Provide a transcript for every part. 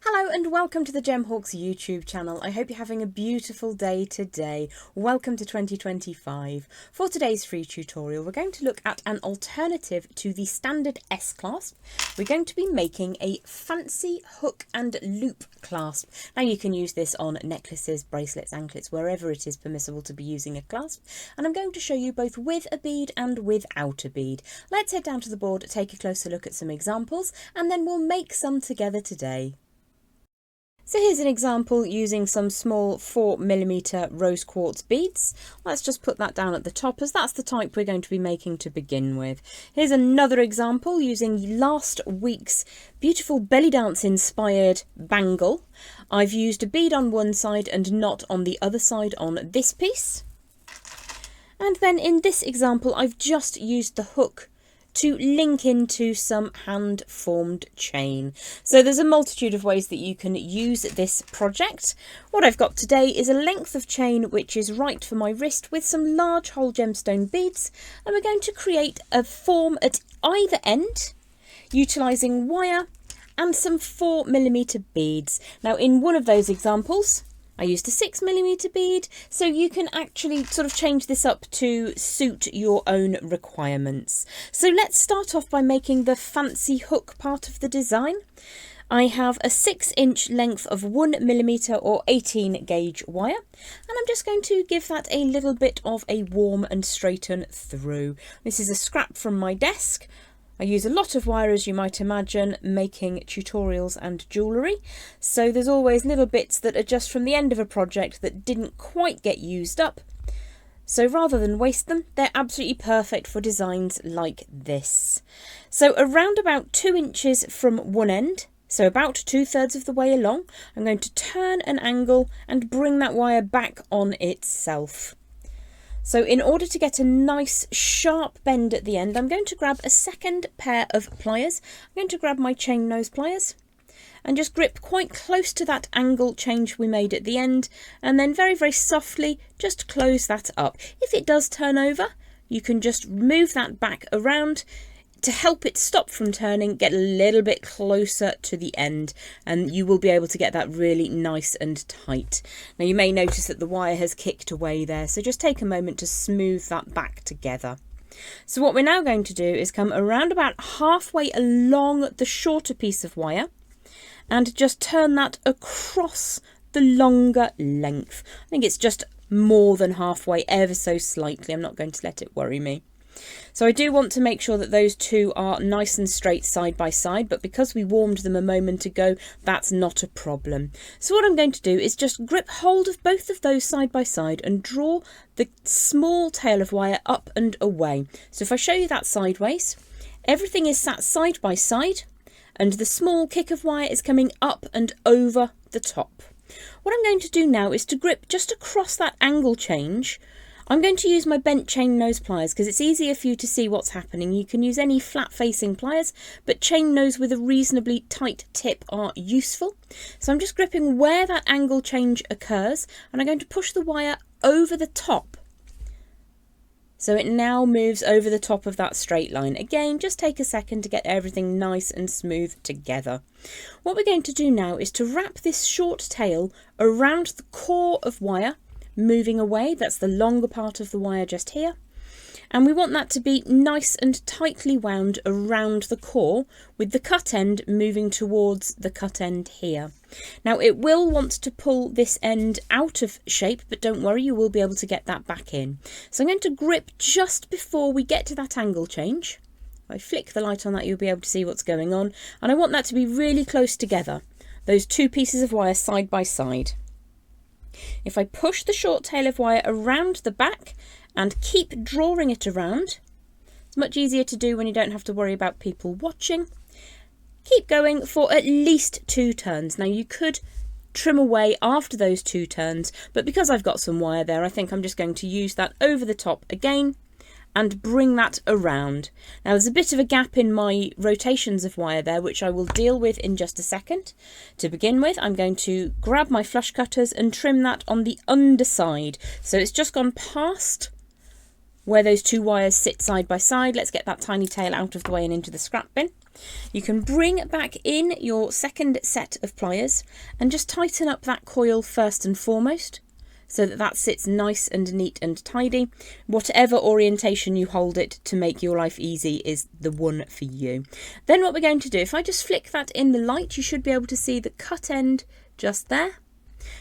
Hello and welcome to the Gemhawks YouTube channel. I hope you're having a beautiful day today. Welcome to 2025. For today's free tutorial, we're going to look at an alternative to the standard S clasp. We're going to be making a fancy hook and loop clasp. Now you can use this on necklaces, bracelets, anklets, wherever it is permissible to be using a clasp. And I'm going to show you both with a bead and without a bead. Let's head down to the board, take a closer look at some examples, and then we'll make some together today. So here's an example using some small 4mm rose quartz beads. Let's just put that down at the top as that's the type we're going to be making to begin with. Here's another example using last week's beautiful belly dance inspired bangle. I've used a bead on one side and not on the other side on this piece. And then in this example I've just used the hook to link into some hand-formed chain. So there's a multitude of ways that you can use this project. What I've got today is a length of chain which is right for my wrist with some large whole gemstone beads, and we're going to create a form at either end utilising wire and some 4mm beads. Now in one of those examples I used a 6mm bead, so you can actually sort of change this up to suit your own requirements. So let's start off by making the fancy hook part of the design. I have a 6-inch length of 1mm or 18 gauge wire, and I'm just going to give that a little bit of a warm and straighten through. This is a scrap from my desk. I use a lot of wire, as you might imagine, making tutorials and jewellery, so there's always little bits that are just from the end of a project that didn't quite get used up. So rather than waste them, they're absolutely perfect for designs like this. So around about 2 inches from one end, so about 2/3 of the way along, I'm going to turn an angle and bring that wire back on itself. So in order to get a nice sharp bend at the end, I'm going to grab a second pair of pliers. I'm going to grab my chain nose pliers and just grip quite close to that angle change we made at the end, and then very, very softly just close that up. If it does turn over, you can just move that back around to help it stop from turning, get a little bit closer to the end, and you will be able to get that really nice and tight. Now you may notice that the wire has kicked away there, so just take a moment to smooth that back together. So what we're now going to do is come around about halfway along the shorter piece of wire and just turn that across the longer length. I think it's just more than halfway, ever so slightly. I'm not going to let it worry me. So I do want to make sure that those two are nice and straight side by side, but because we warmed them a moment ago, that's not a problem. So what I'm going to do is just grip hold of both of those side by side and draw the small tail of wire up and away. So if I show you that sideways, everything is sat side by side and the small kick of wire is coming up and over the top. What I'm going to do now is to grip just across that angle change. I'm going to use my bent chain nose pliers because it's easier for you to see what's happening. You can use any flat facing pliers, but chain nose with a reasonably tight tip are useful. So I'm just gripping where that angle change occurs, and I'm going to push the wire over the top. So it now moves over the top of that straight line. Again, just take a second to get everything nice and smooth together. What we're going to do now is to wrap this short tail around the core of wire, moving away. That's the longer part of the wire just here, and we want that to be nice and tightly wound around the core, with the cut end moving towards the cut end here. Now it will want to pull this end out of shape, but don't worry, you will be able to get that back in. So I'm going to grip just before we get to that angle change. If I flick the light on that, you'll be able to see what's going on, and I want that to be really close together, those two pieces of wire side by side. If I push the short tail of wire around the back and keep drawing it around, it's much easier to do when you don't have to worry about people watching. Keep going for at least 2 turns. Now you could trim away after those 2 turns, but because I've got some wire there, I think I'm just going to use that over the top again and bring that around. Now there's a bit of a gap in my rotations of wire there, which I will deal with in just a second. To begin with, I'm going to grab my flush cutters and trim that on the underside. So it's just gone past where those two wires sit side by side. Let's get that tiny tail out of the way and into the scrap bin. You can bring back in your second set of pliers and just tighten up that coil first and foremost, so that that sits nice and neat and tidy. Whatever orientation you hold it to make your life easy is the one for you. Then what we're going to do, if I just flick that in the light, you should be able to see the cut end just there.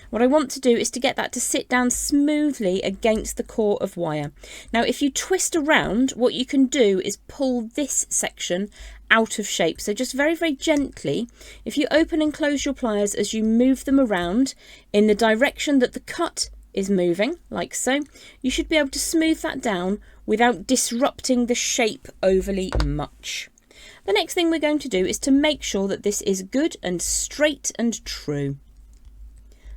What I want to do is to get that to sit down smoothly against the core of wire. Now, if you twist around, what you can do is pull this section out of shape. So just very, very gently, if you open and close your pliers as you move them around in the direction that the cut is moving, like so, you should be able to smooth that down without disrupting the shape overly much. The next thing we're going to do is to make sure that this is good and straight and true.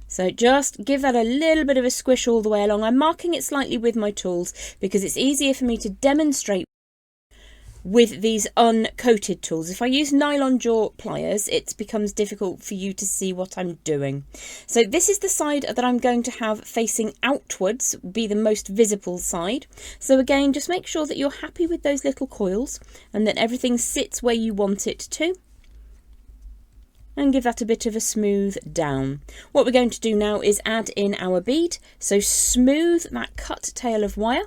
So just give that a little bit of a squish all the way along. I'm marking it slightly with my tools because it's easier for me to demonstrate with these uncoated tools. If I use nylon jaw pliers, it becomes difficult for you to see what I'm doing. So this is the side that I'm going to have facing outwards, be the most visible side. So again, just make sure that you're happy with those little coils and that everything sits where you want it to. And give that a bit of a smooth down. What we're going to do now is add in our bead. So smooth that cut tail of wire.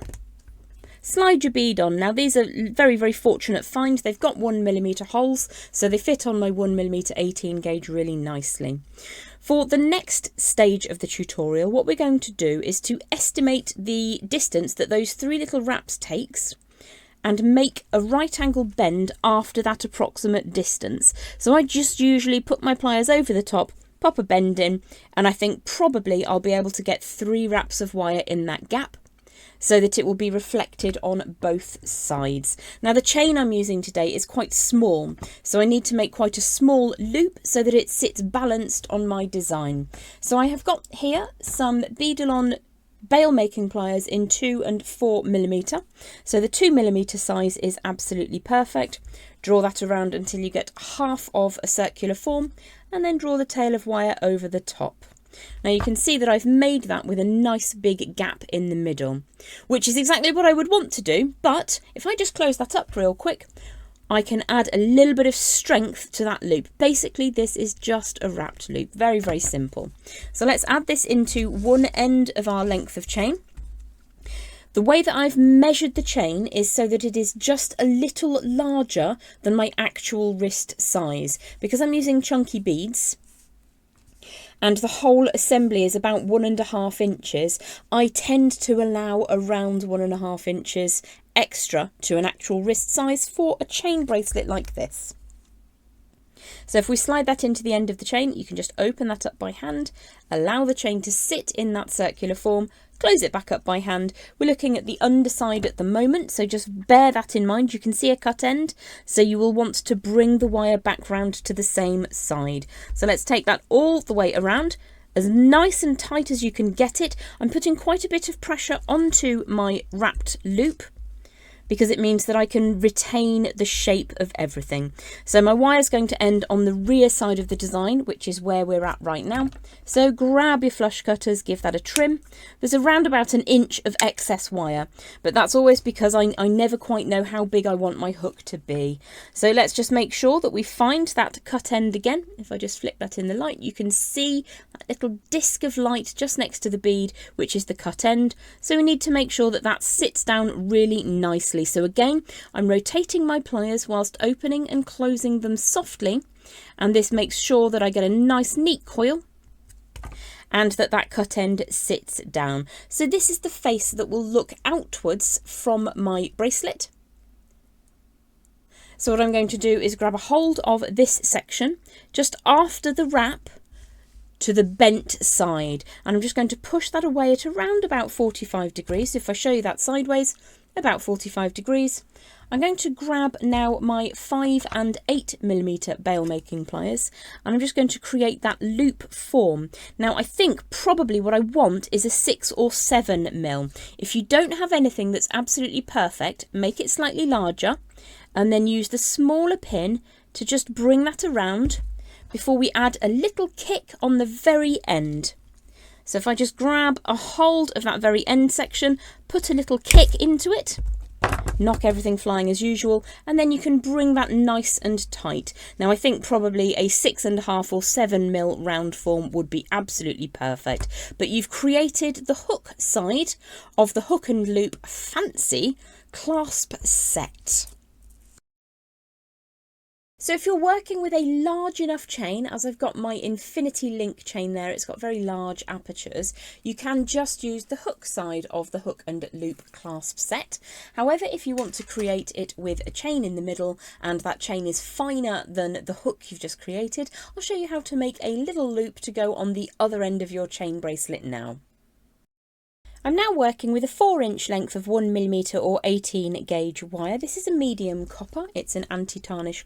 Slide your bead on. Now these are very, very fortunate find. They've got 1mm holes, so they fit on my 1mm 18 gauge really nicely. For the next stage of the tutorial, what we're going to do is to estimate the distance that those 3 little wraps takes and make a right angle bend after that approximate distance. So I just usually put my pliers over the top, pop a bend in, and I think probably I'll be able to get 3 wraps of wire in that gap, so that it will be reflected on both sides. Now the chain I'm using today is quite small, so I need to make quite a small loop so that it sits balanced on my design. So I have got here some Beaded bail making pliers in 2 and 4mm. So the 2mm size is absolutely perfect. Draw that around until you get half of a circular form and then draw the tail of wire over the top. Now you can see that I've made that with a nice big gap in the middle, which is exactly what I would want to do. But if I just close that up real quick, I can add a little bit of strength to that loop. Basically, this is just a wrapped loop. Very, very simple. So let's add this into one end of our length of chain. The way that I've measured the chain is so that it is just a little larger than my actual wrist size, because I'm using chunky beads and the whole assembly is about 1.5 inches. I tend to allow around 1.5 inches extra to an actual wrist size for a chain bracelet like this. So if we slide that into the end of the chain, you can just open that up by hand, allow the chain to sit in that circular form, close it back up by hand. We're looking at the underside at the moment, so just bear that in mind. You can see a cut end, so you will want to bring the wire back round to the same side. So let's take that all the way around, as nice and tight as you can get it. I'm putting quite a bit of pressure onto my wrapped loop, because it means that I can retain the shape of everything. So my wire is going to end on the rear side of the design, which is where we're at right now. So grab your flush cutters, give that a trim. There's around about 1 inch of excess wire, but that's always because I never quite know how big I want my hook to be. So let's just make sure that we find that cut end again. If I just flick that in the light, you can see that little disc of light just next to the bead, which is the cut end. So we need to make sure that that sits down really nicely. So again, I'm rotating my pliers whilst opening and closing them softly, and this makes sure that I get a nice neat coil and that that cut end sits down. So this is the face that will look outwards from my bracelet. So what I'm going to do is grab a hold of this section just after the wrap to the bent side, and I'm just going to push that away at around about 45 degrees. So if I show you that sideways, about 45 degrees. I'm going to grab now my 5 and 8mm bail making pliers, and I'm just going to create that loop form. Now I think probably what I want is a 6 or 7mm. If you don't have anything that's absolutely perfect, make it slightly larger and then use the smaller pin to just bring that around before we add a little kick on the very end. So if I just grab a hold of that very end section, put a little kick into it, knock everything flying as usual, and then you can bring that nice and tight. Now I think probably a 6.5 or 7mm round form would be absolutely perfect, but you've created the hook side of the Hook and Loop Fancy clasp set. So if you're working with a large enough chain, as I've got my infinity link chain there, it's got very large apertures, you can just use the hook side of the Hook and Loop clasp set. However, if you want to create it with a chain in the middle and that chain is finer than the hook you've just created, I'll show you how to make a little loop to go on the other end of your chain bracelet now. I'm now working with a 4-inch length of 1mm or 18 gauge wire. This is a medium copper. It's an anti-tarnish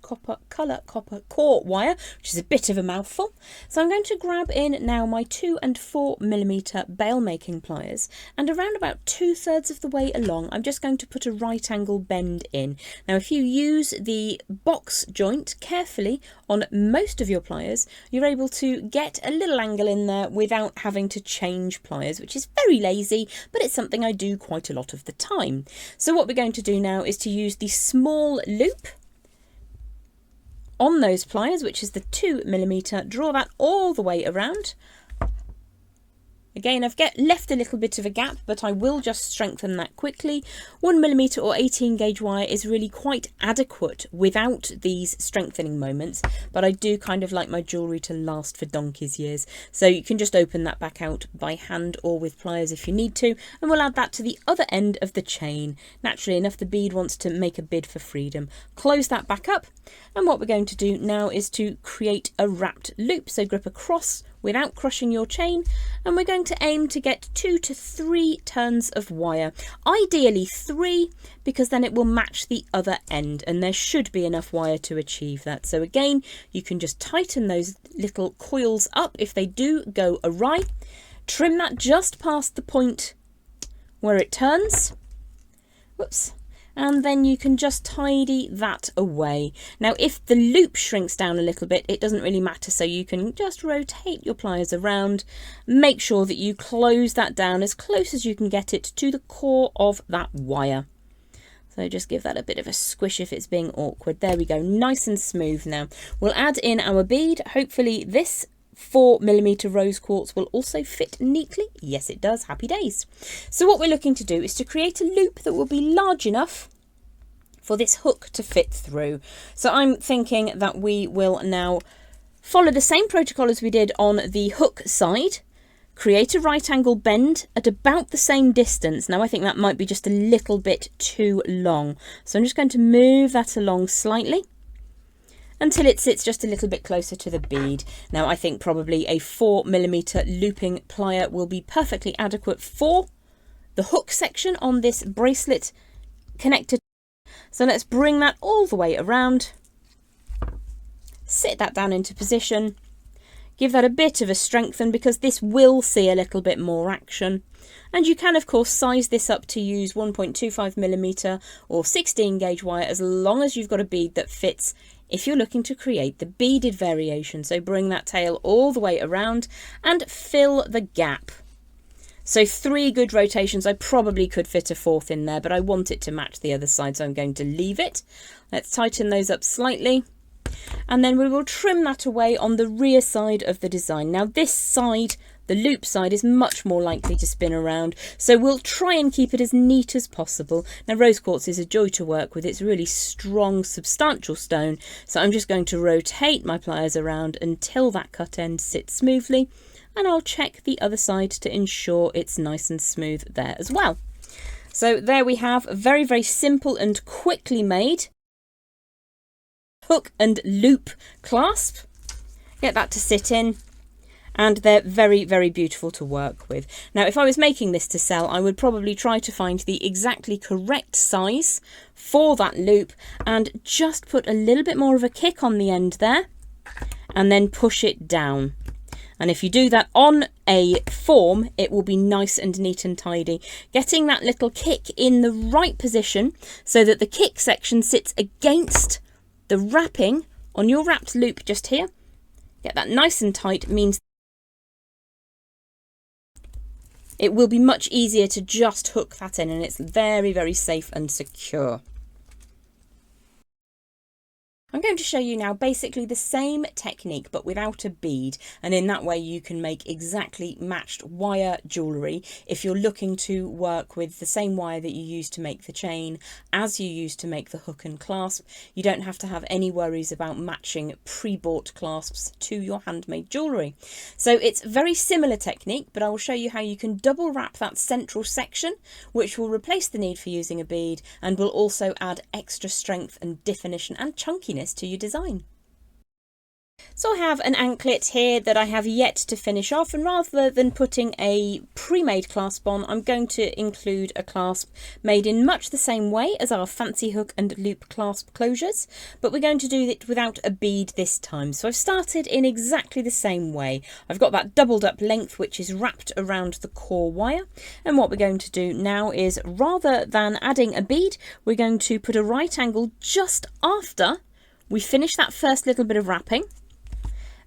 colour copper core wire, which is a bit of a mouthful. So I'm going to grab in now my 2 and 4mm bail making pliers, and around about 2/3 of the way along I'm just going to put a right angle bend in. Now if you use the box joint carefully on most of your pliers, you're able to get a little angle in there without having to change pliers, which is very lazy, but it's something I do quite a lot of the time. So what we're going to do now is to use the small loop on those pliers, which is the 2mm, draw that all the way around. Again, I've left a little bit of a gap, but I will just strengthen that quickly. 1mm or 18 gauge wire is really quite adequate without these strengthening moments, but I do kind of like my jewellery to last for donkey's years. So you can just open that back out by hand or with pliers if you need to, and we'll add that to the other end of the chain. Naturally enough, the bead wants to make a bid for freedom. Close that back up, and what we're going to do now is to create a wrapped loop. So grip across without crushing your chain, and we're going to aim to get 2 to 3 turns of wire, ideally 3, because then it will match the other end, and there should be enough wire to achieve that. So again, you can just tighten those little coils up if they do go awry, trim that just past the point where it turns, whoops, and then you can just tidy that away. Now if the loop shrinks down a little bit, it doesn't really matter, so you can just rotate your pliers around, make sure that you close that down as close as you can get it to the core of that wire. So just give that a bit of a squish if it's being awkward. There we go, nice and smooth now. We'll add in our bead. Hopefully this 4mm rose quartz will also fit neatly. Yes, it does. Happy days. So what we're looking to do is to create a loop that will be large enough for this hook to fit through. So I'm thinking that we will now follow the same protocol as we did on the hook side. Create a right angle bend at about the same distance. Now I think that might be just a little bit too long. So I'm just going to move that along slightly until it sits just a little bit closer to the bead. Now I think probably a 4mm looping plier will be perfectly adequate for the hook section on this bracelet connector. So let's bring that all the way around, sit that down into position, give that a bit of a strengthen because this will see a little bit more action. And you can of course size this up to use 1.25mm or 16 gauge wire as long as you've got a bead that fits if you're looking to create the beaded variation. So bring that tail all the way around and fill the gap. So 3 good rotations. I probably could fit a 4th in there, but I want it to match the other side, so I'm going to leave it. Let's tighten those up slightly. And then we will trim that away on the rear side of the design. Now this side, the loop side, is much more likely to spin around, so we'll try and keep it as neat as possible. Now rose quartz is a joy to work with. It's a really strong, substantial stone, so I'm just going to rotate my pliers around until that cut end sits smoothly, and I'll check the other side to ensure it's nice and smooth there as well. So there we have a very, very simple and quickly made hook and loop clasp. Get that to sit in, and they're very, very beautiful to work with. Now if I was making this to sell, I would probably try to find the exactly correct size for that loop and just put a little bit more of a kick on the end there and then push it down. And if you do that on a form, it will be nice and neat and tidy. Getting that little kick in the right position so that the kick section sits against the wrapping on your wrapped loop just here. Get that nice and tight means it will be much easier to just hook that in, and it's very, very safe and secure. I'm going to show you now basically the same technique but without a bead, and in that way you can make exactly matched wire jewellery if you're looking to work with the same wire that you use to make the chain as you use to make the hook and clasp. You don't have to have any worries about matching pre-bought clasps to your handmade jewellery. So it's a very similar technique, but I will show you how you can double wrap that central section, which will replace the need for using a bead and will also add extra strength and definition and chunkiness to your design. So I have an anklet here that I have yet to finish off, and rather than putting a pre-made clasp on, I'm going to include a clasp made in much the same way as our fancy hook and loop clasp closures, but we're going to do it without a bead this time. So I've started in exactly the same way. I've got that doubled up length which is wrapped around the core wire, and what we're going to do now is, rather than adding a bead, we're going to put a right angle just after we finish that first little bit of wrapping.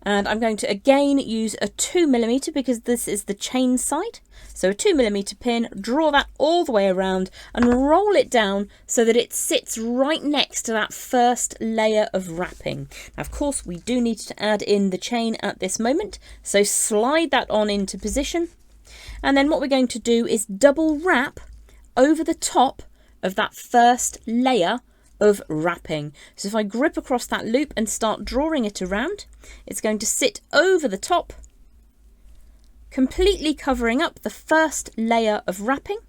And I'm going to again use a 2mm because this is the chain side. So a 2mm pin, draw that all the way around and roll it down so that it sits right next to that first layer of wrapping. Now, of course, we do need to add in the chain at this moment. So slide that on into position. And then what we're going to do is double wrap over the top of that first layer of wrapping. So if I grip across that loop and start drawing it around, it's going to sit over the top, completely covering up the first layer of wrapping,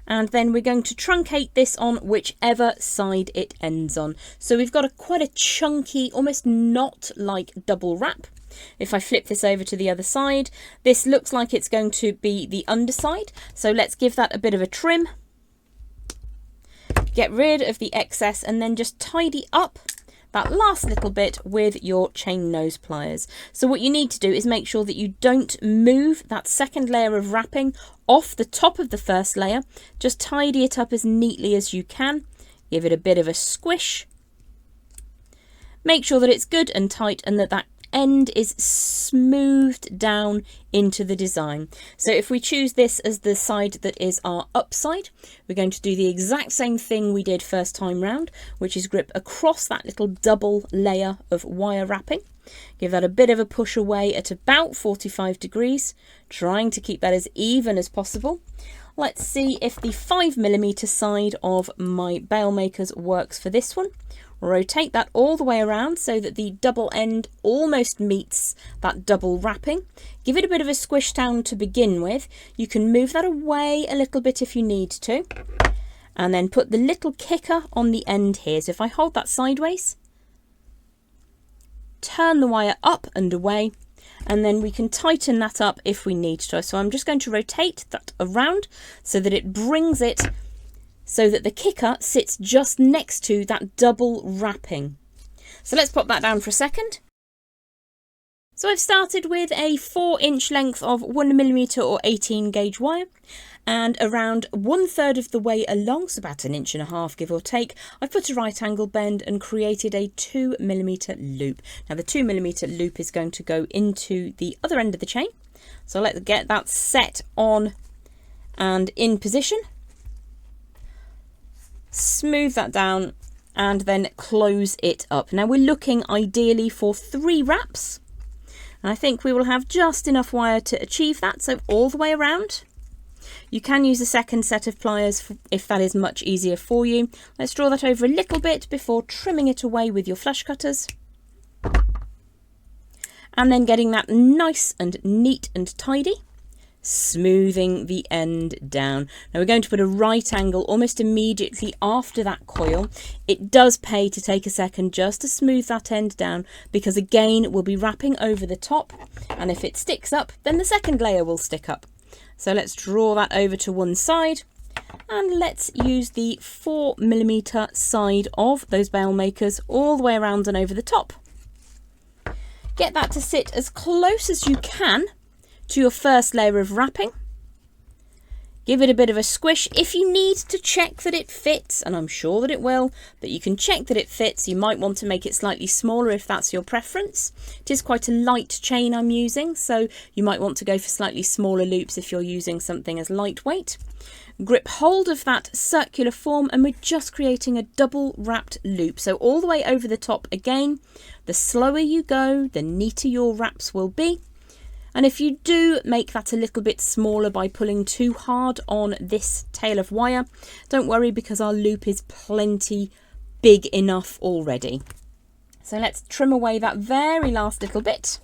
and then we're going to truncate this on whichever side it ends on. So we've got quite a chunky, almost knot-like double wrap. If I flip this over to the other side, this looks like it's going to be the underside, so let's give that a bit of a trim. Get rid of the excess and then just tidy up that last little bit with your chain nose pliers. So what you need to do is make sure that you don't move that second layer of wrapping off the top of the first layer. Just tidy it up as neatly as you can. Give it a bit of a squish. Make sure that it's good and tight and that end is smoothed down into the design. So if we choose this as the side that is our upside, we're going to do the exact same thing we did first time round, which is grip across that little double layer of wire wrapping. Give that a bit of a push away at about 45 degrees, trying to keep that as even as possible. Let's see if the 5mm side of my bail makers works for this one. Rotate that all the way around so that the double end almost meets that double wrapping. Give it a bit of a squish down to begin with. You can move that away a little bit if you need to. And then put the little kicker on the end here. So if I hold that sideways, turn the wire up and away, and then we can tighten that up if we need to. So I'm just going to rotate that around so that it brings it so that the kicker sits just next to that double wrapping. So let's pop that down for a second. So I've started with a 4-inch length of 1mm or 18 gauge wire, and around 1/3 of the way along, so about 1.5 inches give or take, I've put a right angle bend and created a 2mm loop. Now the 2mm loop is going to go into the other end of the chain. So let's get that set on and in position. Smooth that down and then close it up. Now we're looking ideally for 3 wraps, and I think we will have just enough wire to achieve that, so all the way around. You can use a second set of pliers if that is much easier for you. Let's draw that over a little bit before trimming it away with your flush cutters, and then getting that nice and neat and tidy. Smoothing the end down. Now we're going to put a right angle almost immediately after that coil. It does pay to take a second just to smooth that end down, because again we'll be wrapping over the top, and if it sticks up then the second layer will stick up. So let's draw that over to one side, and let's use the 4mm side of those bail makers all the way around and over the top. Get that to sit as close as you can to your first layer of wrapping. Give it a bit of a squish. If you need to check that it fits, and I'm sure that it will, but you can check that it fits. You might want to make it slightly smaller if that's your preference. It is quite a light chain I'm using, so you might want to go for slightly smaller loops if you're using something as lightweight. Grip hold of that circular form, and we're just creating a double wrapped loop. So all the way over the top again. The slower you go, the neater your wraps will be. And if you do make that a little bit smaller by pulling too hard on this tail of wire, don't worry, because our loop is plenty big enough already. So let's trim away that very last little bit.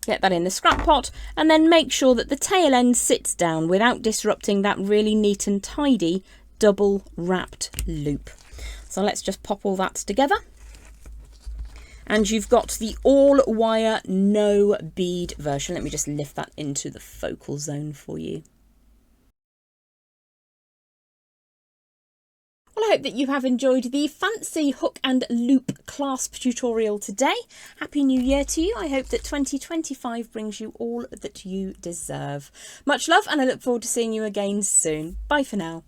Get that in the scrap pot, and then make sure that the tail end sits down without disrupting that really neat and tidy double wrapped loop. So let's just pop all that together. And you've got the all wire no bead version. Let me just lift that into the focal zone for you. Well, I hope that you have enjoyed the fancy hook and loop clasp tutorial today. Happy New Year to you. I hope that 2025 brings you all that you deserve. Much love, and I look forward to seeing you again soon. Bye for now.